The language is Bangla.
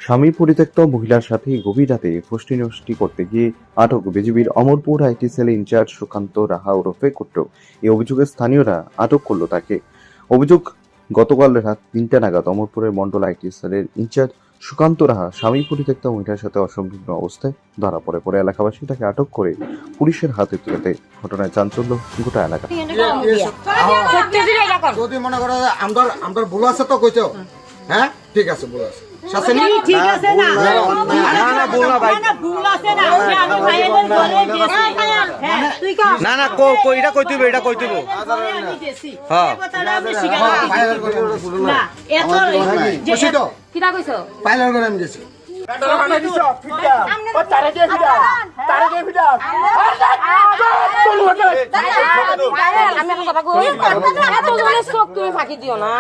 স্বামী পরিত্যক্ত মহিলার সাথে গভীর রাতে ফষ্টি নষ্টি করতে গিয়ে আটক বিজিবির Amarpur IT cell in-charge Sukanta Raha ওরফে কুট্টু। এই অভিযোগে স্থানীয়রা আটক করলো তাকে। অভিযোগ, গতকাল রাত ৩টা নাগাদ অমরপুরের মন্ডল আইটি সেলের ইনচার্জ সুকান্ত রাহা স্বামী পরিত্যক্ত মহিলার সাথে অসংলগ্ন অবস্থায় ধরা পড়ে। পরে এলাকাবাসী তাকে আটক করে পুলিশের হাতে তুলে দেয়। ঘটনায় চাঞ্চল্য গোটা এলাকা। যদি মনে করো আমার ভুল আছে তো কইছো, হ্যাঁ ঠিক আছে, ভুল আছে শাসনি ঠিক আছে না না ভুল না ভাই, না ভুল আছে না সে আমি ভাইয়ের বলে দিয়েছি হ্যাঁ তুই কও না এটা কই তুইবে আমি দিয়েছি হ্যাঁ। এই কথাটা আমি স্বীকার করি পাইলার করে ভুল না না এত খুশি তো কিটা কইছো পাইলার করে আমি গেছি আমি কথা কই এত জনের চোখ তুমি ফাঁকি দিও না